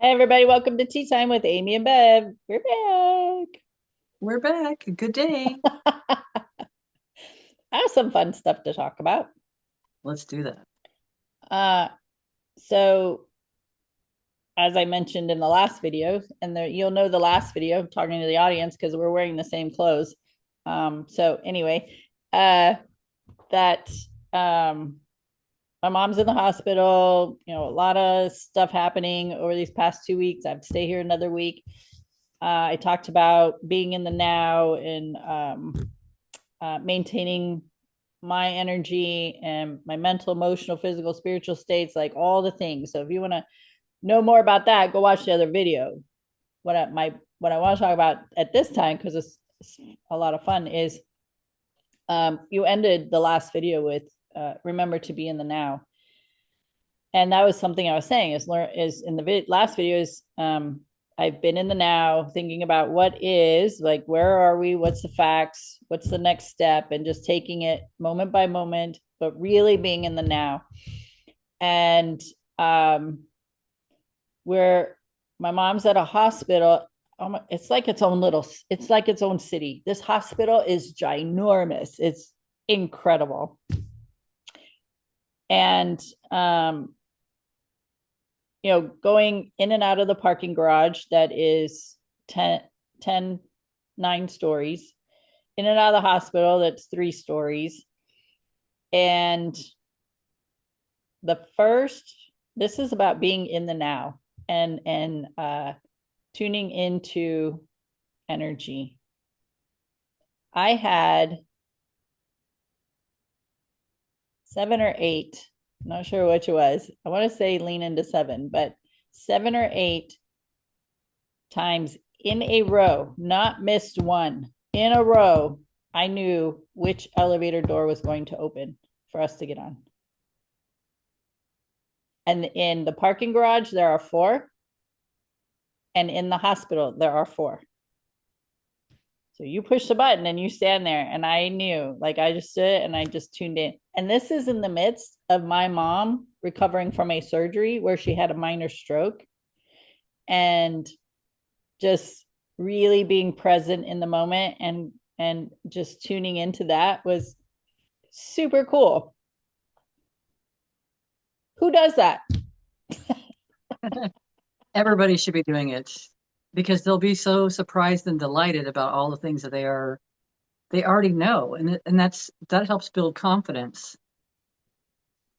Hey everybody, welcome to Tea Time with Amy and Bev. We're back. We're back. Good day. I have some fun stuff to talk about. Let's do that. Uh, so as I mentioned in the last video, and you'll know the last video talking to the audience because we're wearing the same clothes. So anyway, uh, that my mom's in the hospital. You know, a lot of stuff happening over these past 2 weeks. I have to stay here another week. I talked about being in the now and maintaining my energy and my mental, emotional, physical, spiritual states, like all the things. So if you want to know more about that, go watch the other video. What I want to talk about at this time, because it's a lot of fun, is you ended the last video with remember to be in the now, and that was something I was saying is in the last video is I've been in the now thinking about what is, like, where are we, what's the facts, what's the next step, and just taking it moment by moment, but really being in the now. And where my mom's at a hospital, it's like it's like its own city. This hospital is ginormous. It's incredible. And going in and out of the parking garage that is 9 stories, in and out of the hospital that's 3 stories. And the first, this is about being in the now and tuning into energy. I had 7 or 8, I'm not sure which it was. I want to say lean into 7, but 7 or 8 times in a row, not missed one, in a row, I knew which elevator door was going to open for us to get on. And in the parking garage, there are 4. And in the hospital, there are 4. So you push the button and you stand there. And I knew, like, I just stood and I just tuned in. And this is in the midst of my mom recovering from a surgery where she had a minor stroke, and just really being present in the moment and just tuning into that was super cool. Who does that? Everybody should be doing it because they'll be so surprised and delighted about all the things that they already know, and that helps build confidence.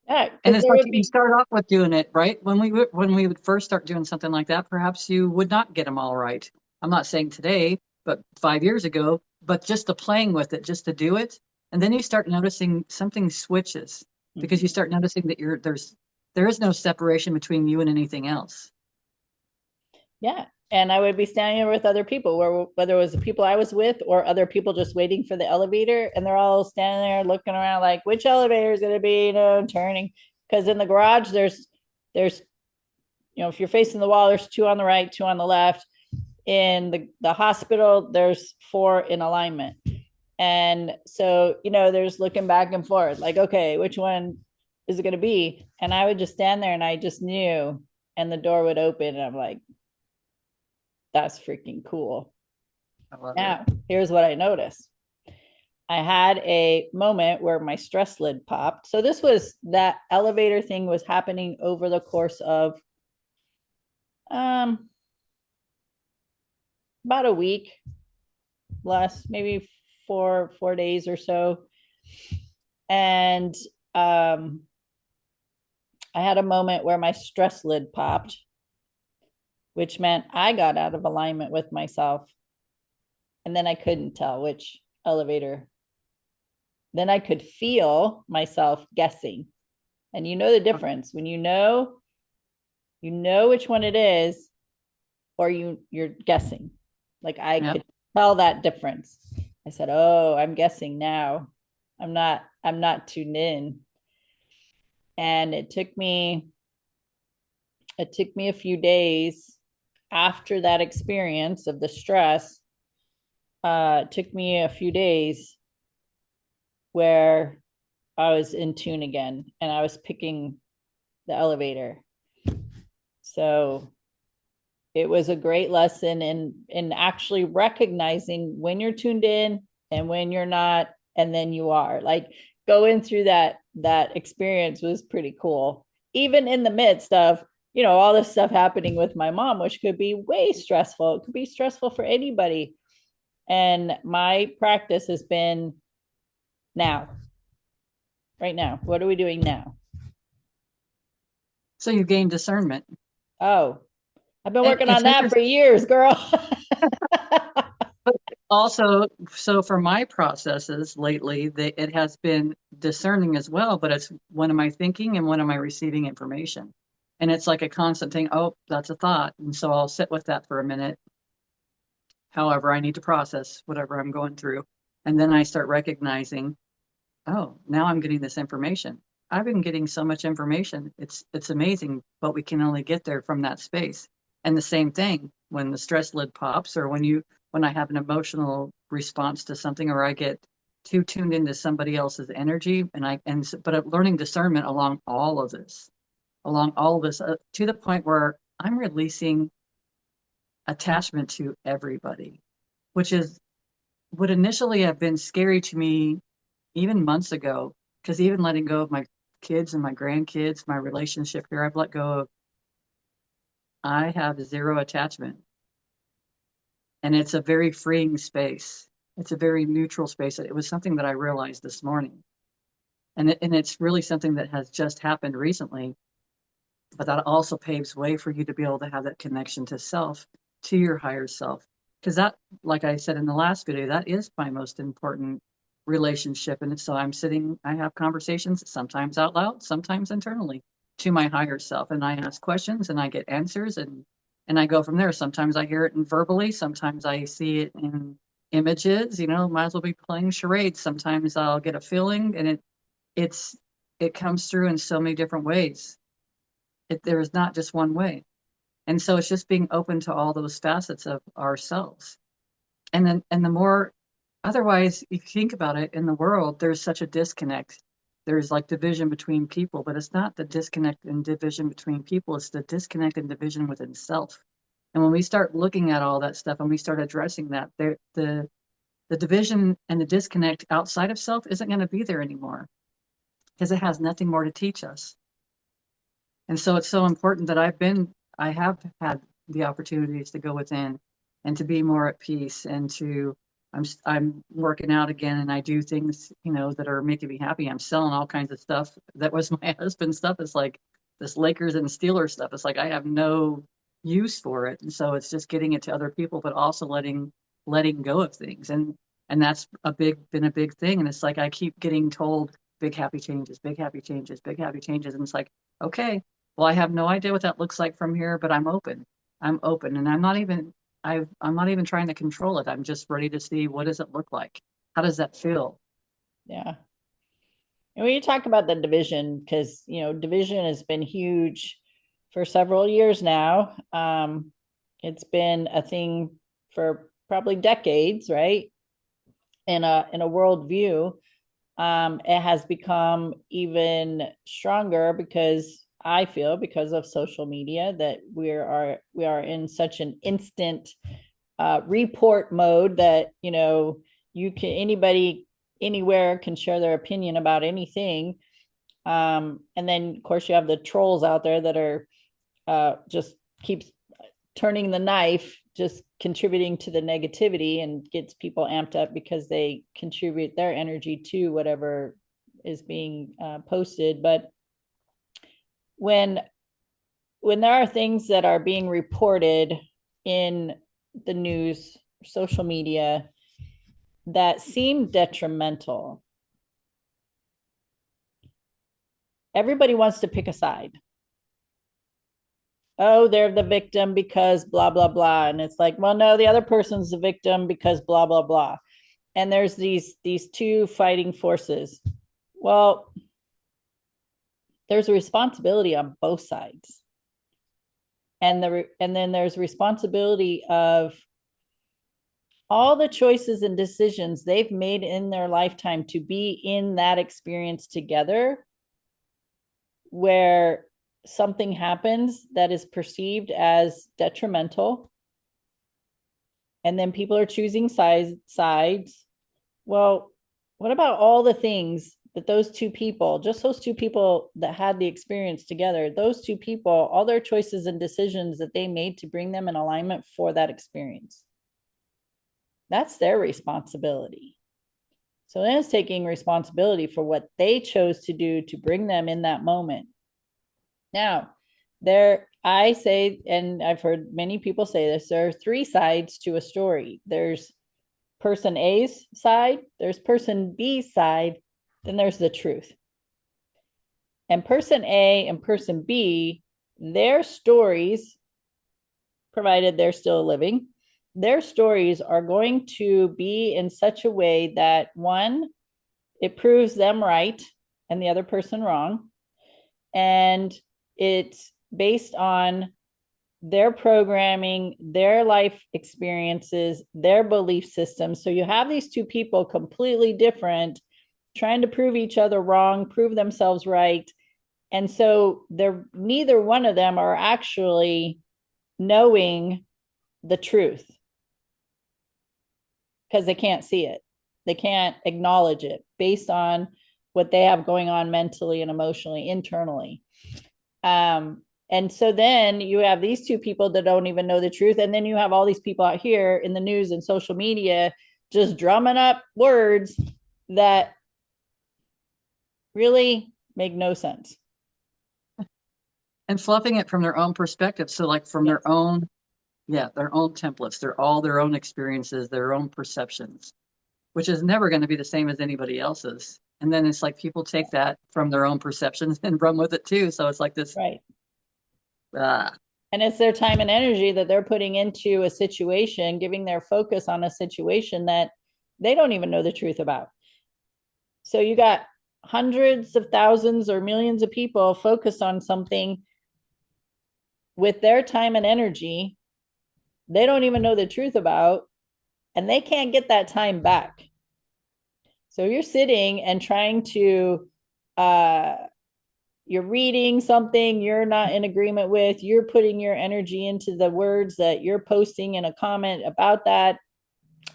Yeah, And because it's there like would you be, start off with doing it right when we would first start doing something like that. Perhaps you would not get them all right. I'm not saying today, but 5 years ago. But just the playing with it, just to do it, and then you start noticing something switches because you mm-hmm. start noticing that there is no separation between you and anything else. Yeah. And I would be standing there with other people, where whether it was the people I was with or other people just waiting for the elevator, and they're all standing there looking around like, which elevator is going to be, turning. Because in the garage, there's if you're facing the wall, there's 2 on the right, 2 on the left. In the hospital, there's 4 in alignment. And so, there's looking back and forth, like, okay, which one is it going to be? And I would just stand there and I just knew, and the door would open, and I'm like, that's freaking cool. I love it. Now, here's what I noticed. I had a moment where my stress lid popped. So that elevator thing was happening over the course of um about a week, less maybe 4 days or so. And um I had a moment where my stress lid popped, which meant I got out of alignment with myself. And then I couldn't tell which elevator. Then I could feel myself guessing. And you know the difference when you know which one it is, or you're guessing. Like, I Yep. could tell that difference. I said, "Oh, I'm guessing now. I'm not tuned in." And it took me a few days after that experience of the stress. It took me a few days where I was in tune again and I was picking the elevator. So it was a great lesson in actually recognizing when you're tuned in and when you're not, and then you are like going through that experience was pretty cool, even in the midst of all this stuff happening with my mom, which could be way stressful. It could be stressful for anybody. And my practice has been now, right now, what are we doing now? So you gain discernment. Oh, I've been And working on it's that for interesting. years, girl. But also, so for my processes lately, it has been discerning as well, but it's when am I thinking and when am I receiving information? And it's like a constant thing. Oh, that's a thought. And so I'll sit with that for a minute. However, I need to process whatever I'm going through. And then I start recognizing, oh, now I'm getting this information. I've been getting so much information. It's amazing, but we can only get there from that space. And the same thing when the stress lid pops or when I have an emotional response to something or I get too tuned into somebody else's energy but I'm learning discernment along all of this to the point where I'm releasing attachment to everybody, which is would initially have been scary to me even months ago, because even letting go of my kids and my grandkids, my relationship here, I've let go of, I have zero attachment. And it's a very freeing space. It's a very neutral space. It was something that I realized this morning. And it's really something that has just happened recently, but that also paves way for you to be able to have that connection to self, to your higher self. Because that, like I said in the last video, that is my most important relationship. And so I have conversations sometimes out loud, sometimes internally to my higher self. And I ask questions and I get answers and I go from there. Sometimes I hear it in verbally, sometimes I see it in images, might as well be playing charades. Sometimes I'll get a feeling and it's it comes through in so many different ways. There is not just one way. And so it's just being open to all those facets of ourselves. And the more otherwise, if you think about it in the world, there's such a disconnect. There's like division between people, but it's not the disconnect and division between people, it's the disconnect and division within self. And when we start looking at all that stuff and we start addressing that, the division and the disconnect outside of self isn't going to be there anymore because it has nothing more to teach us. And so it's so important that I have had the opportunities to go within and to be more at peace and I'm working out again and I do things, that are making me happy. I'm selling all kinds of stuff. That was my husband's stuff. It's like this Lakers and Steelers stuff. It's like I have no use for it. And so it's just getting it to other people, but also letting go of things. And that's been a big thing. And it's like I keep getting told big happy changes, big happy changes, big happy changes. And it's like, okay, well, I have no idea what that looks like from here, but I'm open. I'm open, and I'm not even trying to control it. I'm just ready to see what does it look like. How does that feel? Yeah. And when you talk about the division, because division has been huge for several years now. It's been a thing for probably decades, right? In a worldview, it has become even stronger because I feel because of social media that we are in such an instant report mode that you can anybody anywhere can share their opinion about anything. And then of course you have the trolls out there that are just keeps turning the knife, just contributing to the negativity and gets people amped up because they contribute their energy to whatever is being posted. But when when there are things that are being reported in the news, social media that seem detrimental, everybody wants to pick a side. Oh, they're the victim because blah blah blah, and it's like, well, no, the other person's the victim because blah blah blah. And there's these two fighting forces. Well, there's a responsibility on both sides, and then there's responsibility of all the choices and decisions they've made in their lifetime to be in that experience together, where something happens that is perceived as detrimental, and then people are choosing sides. Well, what about all the things that those two people, just those two people that had the experience together, those two people, all their choices and decisions that they made to bring them in alignment for that experience? That's their responsibility. So then it's taking responsibility for what they chose to do to bring them in that moment. Now, I say, and I've heard many people say this, there are three sides to a story. There's person A's side, there's person B's side, then there's the truth. And person A and person B, their stories, provided they're still living, their stories are going to be in such a way that one, it proves them right and the other person wrong. And it's based on their programming, their life experiences, their belief systems. So you have these two people completely different, trying to prove each other wrong, prove themselves right. And so they're neither one of them are actually knowing the truth because they can't see it. They can't acknowledge it based on what they have going on mentally and emotionally, internally. And so then you have these two people that don't even know the truth. And then you have all these people out here in the news and social media just drumming up words that really make no sense. And fluffing it from their own perspective. So like from Yes. their own, yeah, their own templates. They're all their own experiences, their own perceptions, which is never going to be the same as anybody else's. And then it's like people take that from their own perceptions and run with it too. So it's like this, Right. ah, And it's their time and energy that they're putting into a situation, giving their focus on a situation that they don't even know the truth about. So you got hundreds of thousands or millions of people focused on something with their time and energy they don't even know the truth about, and they can't get that time back. So you're sitting and trying to uh you're reading something you're not in agreement with, you're putting your energy into the words that you're posting in a comment about that,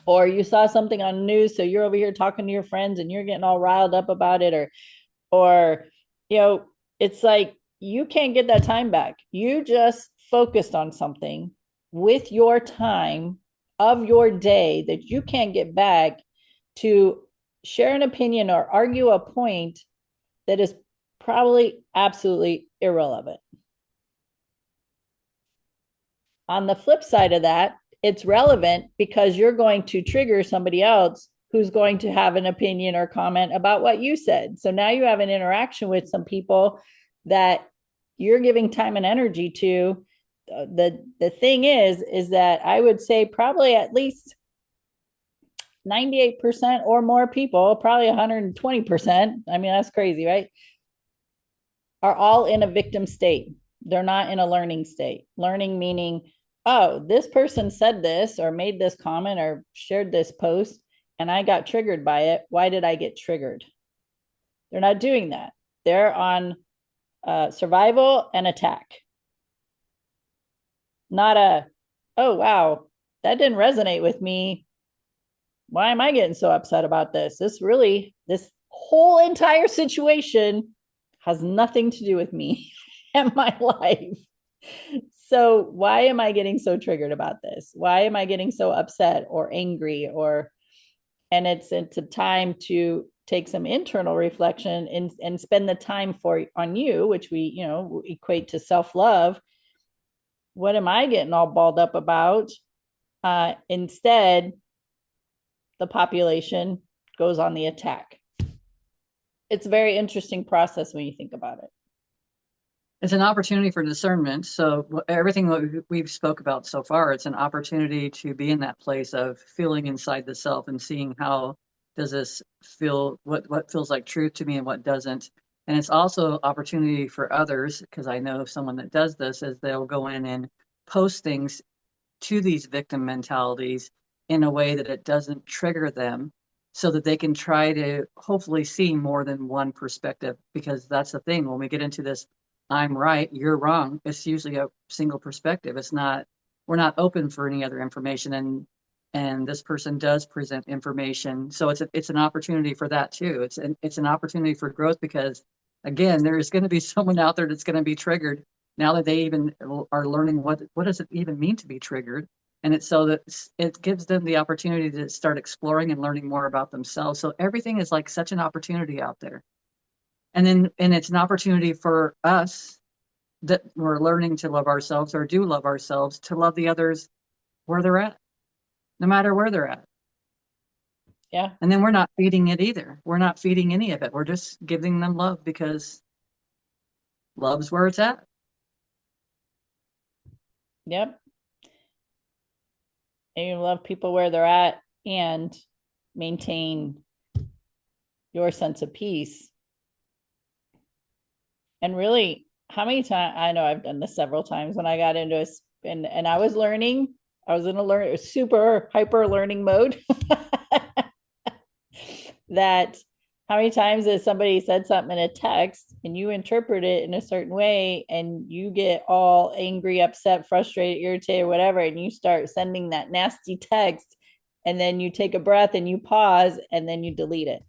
or you saw something on the news so you're over here talking to your friends and you're getting all riled up about it, or you know, it's like you can't get that time back. You just focused on something with your time of your day that you can't get back to share an opinion or argue a point that is probably absolutely irrelevant. On the flip side of that, it's relevant because you're going to trigger somebody else who's going to have an opinion or comment about what you said. So now you have an interaction with some people that you're giving time and energy to. The thing is that I would say probably at least 98% or more people, probably 120%. I mean, that's crazy, right? Are all in a victim state. They're not in a learning state. Learning meaning, oh, this person said this or made this comment or shared this post and I got triggered by it. Why did I get triggered? They're not doing that. They're on survival and attack. Not a, oh, wow, that didn't resonate with me. Why am I getting so upset about this? This whole entire situation has nothing to do with me and my life. So why am I getting so triggered about this? Why am I getting so upset or angry or and it's a time to take some internal reflection and spend the time for on you, which we, you know, equate to self-love. What am I getting all balled up about? Instead, the population goes on the attack. It's a very interesting process when you think about it. it's an opportunity for discernment. So everything that we've spoke about so far, it's an opportunity to be in that place of feeling inside the self and seeing how does this feel, what feels like truth to me and what doesn't. And it's also opportunity for others, because I know someone that does this is they'll go in and post things to these victim mentalities in a way that it doesn't trigger them so that they can try to hopefully see more than one perspective, because that's the thing when we get into this I'm right, you're wrong. It's usually a single perspective. It's not, we're not open for any other information, and this person does present information. So it's an opportunity for that too. It's an opportunity for growth because again, there's going to be someone out there that's going to be triggered now that they even are learning what does it even mean to be triggered. And it's so that it gives them the opportunity to start exploring and learning more about themselves. So everything is like such an opportunity out there. And it's an opportunity for us that we're learning to love ourselves or do love ourselves to love the others where they're at, no matter where they're at. Yeah. And then we're not feeding it either. We're not feeding any of it. We're just giving them love because love's where it's at. Yep. And you love people where they're at and maintain your sense of peace. And really, how many times I know I've done this several times when I got into a and I was learning, I was in a super hyper learning mode. That how many times has somebody said something in a text and you interpret it in a certain way and you get all angry, upset, frustrated, irritated, whatever, and you start sending that nasty text, and then you take a breath and you pause and then you delete it.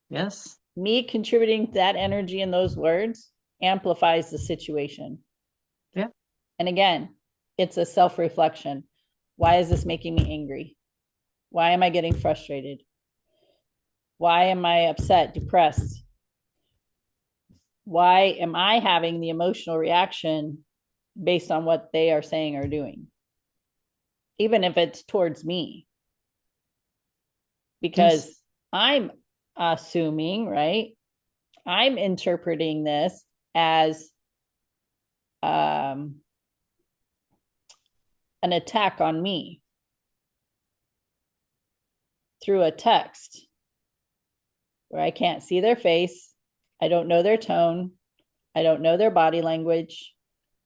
Yes. Me contributing that energy in those words amplifies the situation. Yeah. And again, it's a self reflection. Why is this making me angry? Why am I getting frustrated? Why am I upset, depressed? Why am I having the emotional reaction based on what they are saying or doing, even if it's towards me? Because Yes. I'm assuming, right? I'm interpreting this as um, an attack on me through a text where I can't see their face. I don't know their tone. I don't know their body language.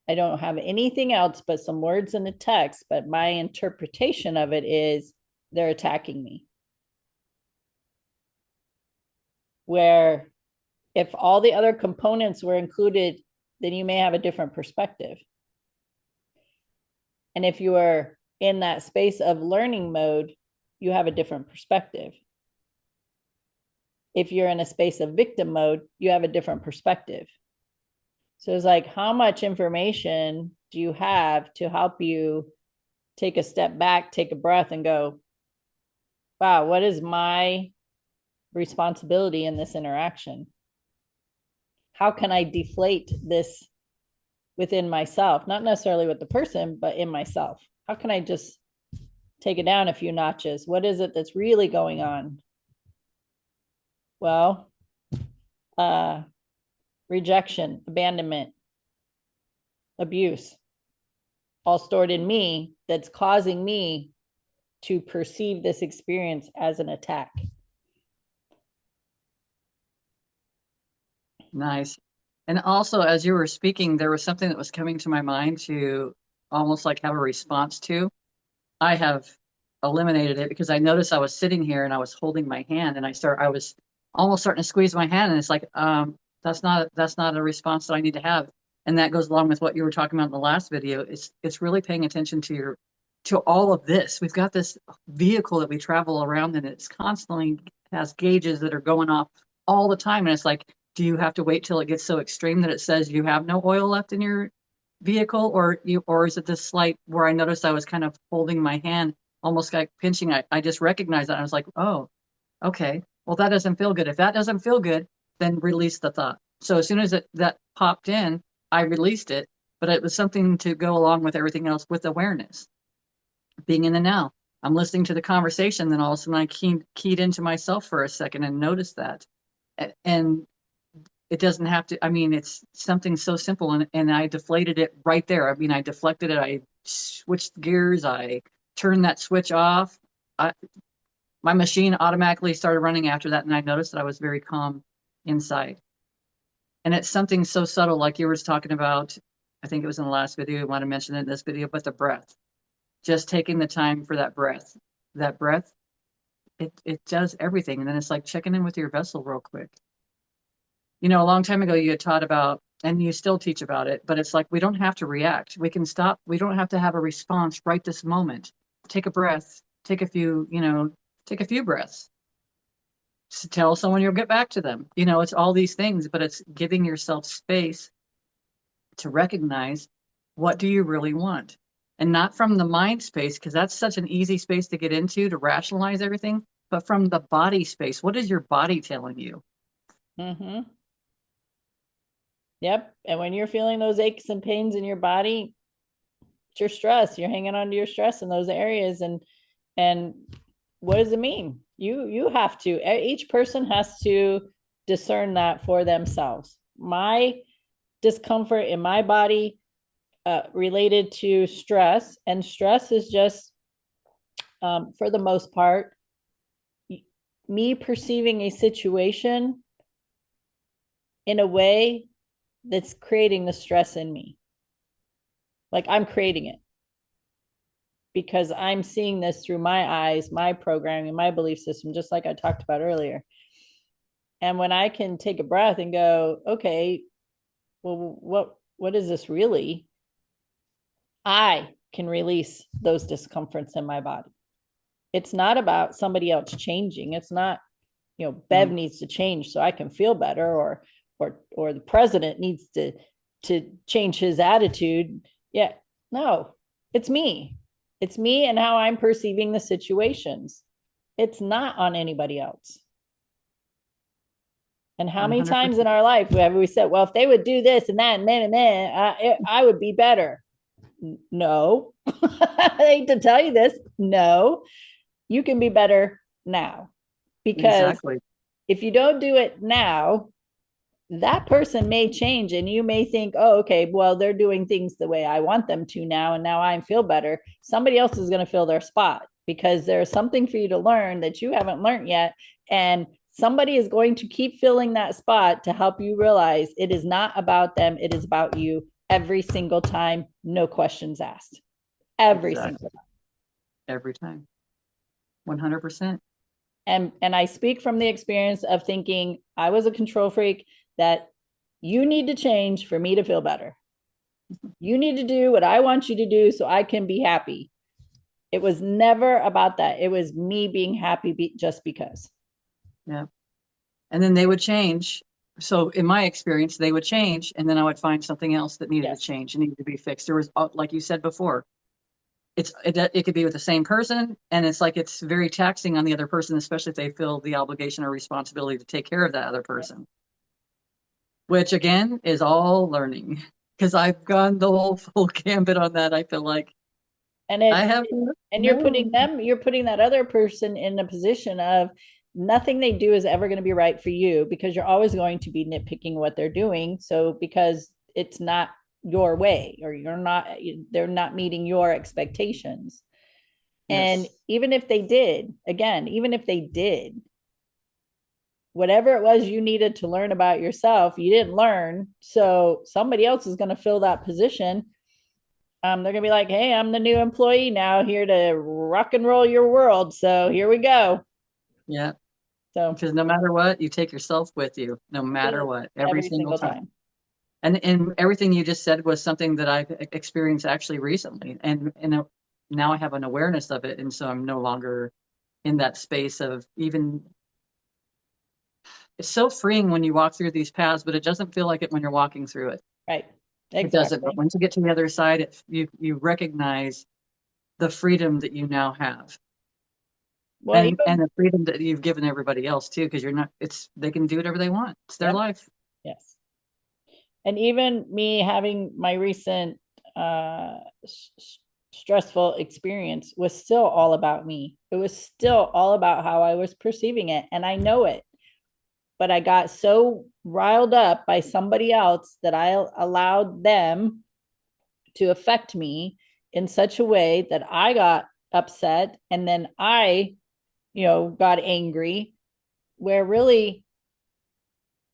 I don't have anything else but some words in the text. But my interpretation of it is they're attacking me. Where if all the other components were included, then you may have a different perspective. And if you are in that space of learning mode, you have a different perspective. If you're in a space of victim mode, you have a different perspective. So it's like, how much information do you have to help you take a step back, take a breath, and go, wow, what is my responsibility in this interaction? How can I deflate this within myself? Not necessarily with the person, but in myself. How can I just take it down a few notches? What is it that's really going on? Well, uh, rejection, abandonment, abuse, all stored in me that's causing me to perceive this experience as an attack. Nice. And also, as you were speaking, there was something that was coming to my mind to almost like have a response to. I have eliminated it because I noticed I was sitting here and I was holding my hand and I was almost starting to squeeze my hand and it's like, that's not a response that I need to have. And that goes along with what you were talking about in the last video. It's really paying attention to all of this. We've got this vehicle that we travel around and it's constantly has gauges that are going off all the time. And it's like, do you have to wait till it gets so extreme that it says you have no oil left in your vehicle, or is it this slight where I noticed I was kind of holding my hand, almost like pinching? I just recognized that. I was like, oh, okay. Well, that doesn't feel good. If that doesn't feel good, then release the thought. So as soon as that popped in, I released it, but it was something to go along with everything else with awareness, being in the now. I'm listening to the conversation, then all of a sudden I keyed into myself for a second and noticed that. And it doesn't have to, I mean, it's something so simple and I deflated it right there. I mean, I deflected it, I switched gears, I turned that switch off. I, my machine automatically started running after that, and I noticed that I was very calm inside. And it's something so subtle, like you were talking about. I think it was in the last video, you want to mention it in this video, but the breath. Just taking the time for that breath. That breath, it does everything. And then it's like checking in with your vessel real quick. You know, a long time ago, you had taught about, and you still teach about it, but it's like we don't have to react. We can stop. We don't have to have a response right this moment. Take a breath, take a few, take a few breaths. Tell someone you'll get back to them. You know, it's all these things, but it's giving yourself space to recognize what do you really want, and not from the mind space, because that's such an easy space to get into to rationalize everything, but from the body space. What is your body telling you? Mm-hmm. Yep. And when you're feeling those aches and pains in your body, it's your stress. You're hanging on to your stress in those areas. And what does it mean? You have to, each person has to discern that for themselves. My discomfort in my body related to stress, and stress is just for the most part me perceiving a situation in a way that's creating the stress in me. Like I'm creating it because I'm seeing this through my eyes, my programming, my belief system, just like I talked about earlier. And when I can take a breath and go, okay, well, what is this really? I can release those discomforts in my body. It's not about somebody else changing. It's not, Bev Mhm. needs to change so I can feel better, or the president needs to change his attitude. Yeah, no, it's me. It's me and how I'm perceiving the situations. It's not on anybody else. And how many times in 100%. our life have we said, well, if they would do this and that and then I would be better? No. I hate to tell you this. No, you can be better now, because Exactly. if you don't do it now, that person may change and you may think, oh, okay, well, they're doing things the way I want them to now, and now I feel better. Somebody else is going to fill their spot because there's something for you to learn that you haven't learned yet. And somebody is going to keep filling that spot to help you realize it is not about them, it is about you every single time, no questions asked. Every single Exactly. Every time. 100%. and I speak from the experience of thinking I was a control freak, that you need to change for me to feel better. You need to do what I want you to do so I can be happy. It was never about that. It was me being happy just because. Yeah. And then they would change. So in my experience, they would change, and then I would find something else that needed to Yes. change and needed to be fixed. There was, like you said before, it could be with the same person, and it's like it's very taxing on the other person, especially if they feel the obligation or responsibility to take care of that other Yes. person, which again is all learning, because I've gone the whole full gambit on that. I feel like And I it's have and no. you're putting that other person in a position of nothing they do is ever going to be right for you, because you're always going to be nitpicking what they're doing. So because it's not your way, or they're not meeting your expectations. And Yes. even if they did, again, even if they did, whatever it was you needed to learn about yourself, you didn't learn. So somebody else is going to fill that position. They're going to be like, hey, I'm the new employee now, here to rock and roll your world. So here we go. Yeah. So Because no matter what, you take yourself with you, no I matter do, what, every every single single time. time. And everything you just said was something that I've experienced actually recently, and now I have an awareness of it, and so I'm no longer in that space of even. It's so freeing when you walk through these paths, but it doesn't feel like it when you're walking through it. Right. It doesn't. But Exactly. once you get to the other side, you recognize the freedom that you now have, Well, and even, the freedom that you've given everybody else too, because you're not. It's they can do whatever they want. It's their yep. life. Yes. And even me having my recent stressful experience was still all about me. It was still all about how I was perceiving it. And I know it. But I got so riled up by somebody else that I allowed them to affect me in such a way that I got upset, and then I, got angry, where really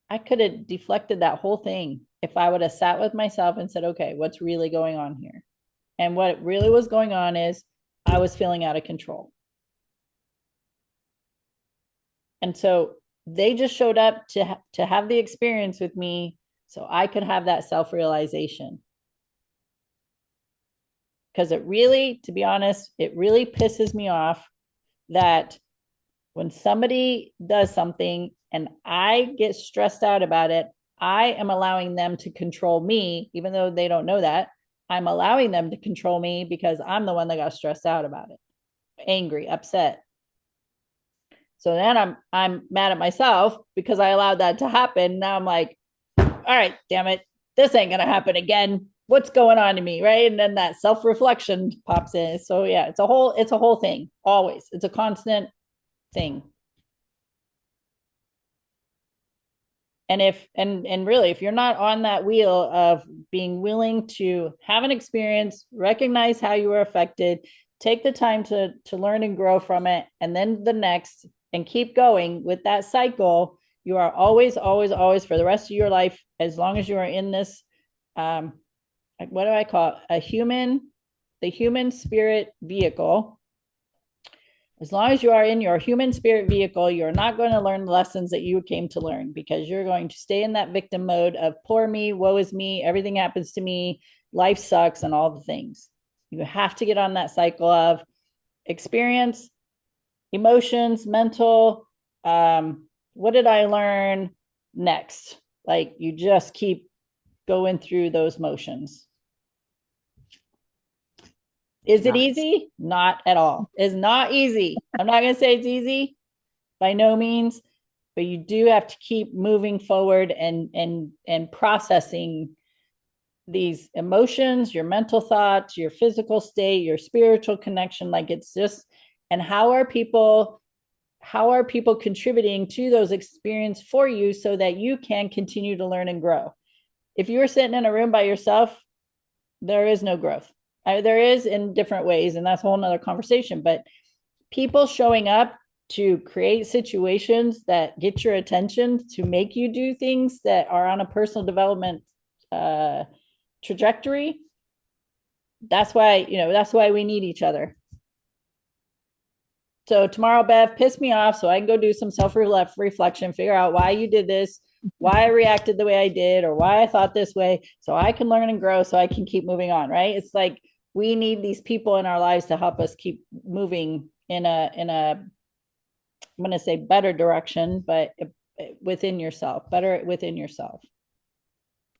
I could have deflected that whole thing if I would have sat with myself and said, okay, what's really going on here? And what really was going on is I was feeling out of control. And so They just showed up to have the experience with me so I could have that self-realization. Because it really, to be honest, it really pisses me off that when somebody does something and I get stressed out about it, I am allowing them to control me, even though they don't know that. I'm allowing them to control me because I'm the one that got stressed out about it, angry, upset. So then I'm mad at myself because I allowed that to happen. Now I'm like, all right, damn it, this ain't gonna happen again. What's going on to me, right? And then that self-reflection pops in. So yeah, it's a whole thing. Always, it's a constant thing. And really, if you're not on that wheel of being willing to have an experience, recognize how you were affected, take the time to learn and grow from it, and then the next, and keep going with that cycle, you are always for the rest of your life, as long as you are in this, um what do I call it, the human spirit vehicle. As long as you are in your human spirit vehicle, you're not going to learn the lessons that you came to learn, because you're going to stay in that victim mode of poor me, woe is me, everything happens to me, life sucks, and all the things. You have to get on that cycle of experience, emotions, mental. What did I learn next? Like, you just keep going through those motions. Is it Nice. easy? Not at all. It's not easy. I'm not going to say it's easy by no means, but you do have to keep moving forward and processing these emotions, your mental thoughts, your physical state, your spiritual connection. Like, it's just, and how are people contributing to those experiences for you so that you can continue to learn and grow. If you were sitting in a room by yourself, there is no growth. There is in different ways, and that's a whole nother conversation. But people showing up to create situations that get your attention, to make you do things that are on a personal development uh, trajectory. That's why we need each other. So tomorrow, Bev, piss me off so I can go do some self-reflection, figure out why you did this, why I reacted the way I did, or why I thought this way, so I can learn and grow, so I can keep moving on, right? It's like we need these people in our lives to help us keep moving in a I'm going to say better direction, but within yourself, better within yourself.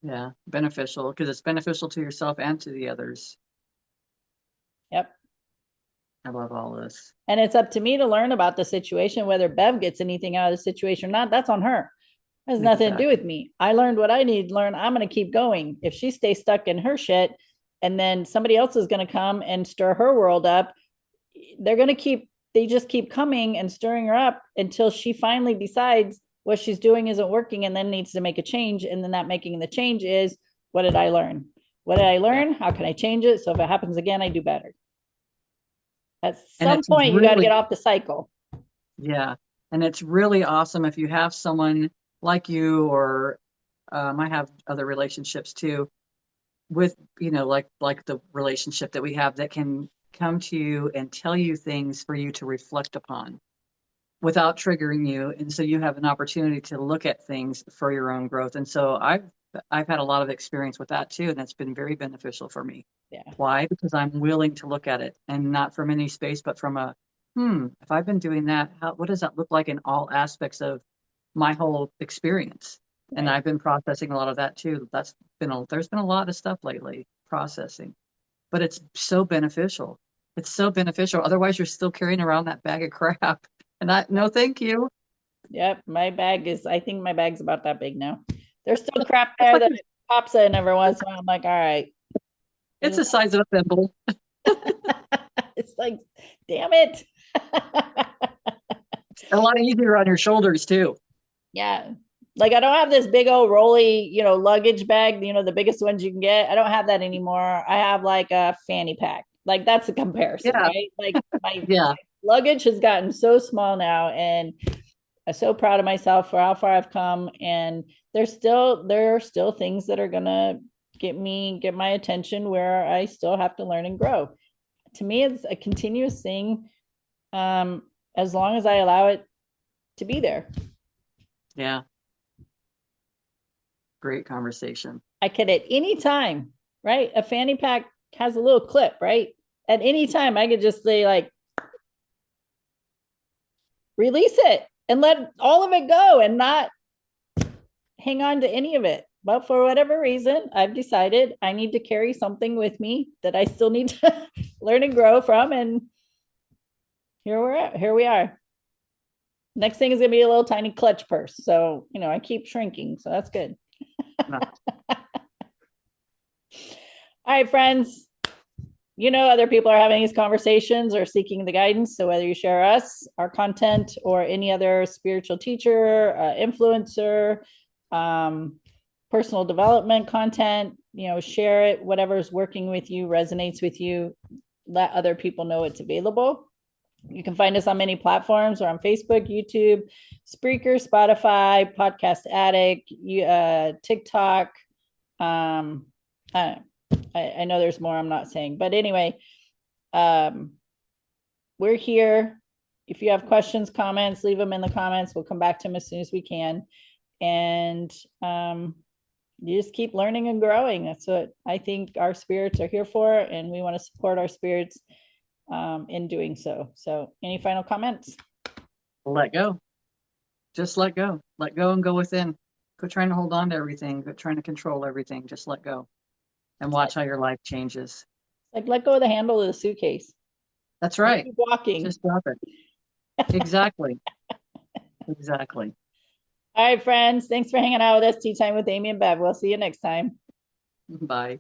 Yeah, beneficial, because it's beneficial to yourself and to the others. Yep. I love all this. And it's up to me to learn about the situation, whether Bev gets anything out of the situation or not. That's on her. It has nothing to do Exactly. with me. I learned what I need to learn. I'm going to keep going. If she stays stuck in her shit, and then somebody else is going to come and stir her world up, they just keep coming and stirring her up until she finally decides what she's doing isn't working and then needs to make a change. And then that making the change is, what did I learn? What did I Yeah. learn? How can I change it? So if it happens again, I do better. At And some it's point, you got to really, get off the cycle. yeah. And it's really awesome if you have someone like you, or I have other relationships too, with, like the relationship that we have, that can come to you and tell you things for you to reflect upon without triggering you. And so you have an opportunity to look at things for your own growth. And so I've had a lot of experience with that too, and that's been very beneficial for me. Yeah. Why? Because I'm willing to look at it, and not from any space, but from if I've been doing that, what does that look like in all aspects of my whole experience? And Right. I've been processing a lot of that too. There's been a lot of stuff lately processing, but it's so beneficial. It's so beneficial. Otherwise, you're still carrying around that bag of crap. And no, thank you. Yep. I think my bag's about that big now. There's still crap It's there like that pops in every once in a while. I'm like, all right. it's the size of a thimble. It's like, damn it. A lot easier on your shoulders too. Yeah. Like, I don't have this big old rolly, luggage bag, the biggest ones you can get. I don't have that anymore. I have like a fanny pack. Like, that's a comparison, Yeah, right? Like, my yeah. luggage has gotten so small now, and I'm so proud of myself for how far I've come. And there are still things that are gonna get my attention, where I still have to learn and grow. To me, it's a continuous thing, as long as I allow it to be there. Yeah. Great conversation. I could at any time, right? A fanny pack has a little clip, right? At any time, I could just say, like, release it and let all of it go and not hang on to any of it. But for whatever reason, I've decided I need to carry something with me that I still need to learn and grow from. And here we're at. Here we are. Next thing is gonna be a little tiny clutch purse. So, I keep shrinking. So that's good. No. All right, friends. Other people are having these conversations or seeking the guidance. So whether you share us, our content, or any other spiritual teacher, influencer, personal development content, share it. Whatever's working with you, resonates with you, let other people know it's available. You can find us on many platforms. Or on Facebook, YouTube, Spreaker, Spotify, Podcast Addict, TikTok. I know there's more I'm not saying, but anyway, we're here. If you have questions, comments, leave them in the comments. We'll come back to them as soon as we can. And you just keep learning and growing. That's what I think our spirits are here for, and we want to support our spirits in doing so. So, any final comments? Let go. Just let go. Let go and go within. Quit trying to hold on to everything. Quit trying to control everything. Just let go and watch how your life changes. Like, let go of the handle of the suitcase. That's right. Keep walking. Just drop it. Exactly. Exactly. All right, friends. Thanks for hanging out with us. Tea Time with Amy and Bev. We'll see you next time. Bye.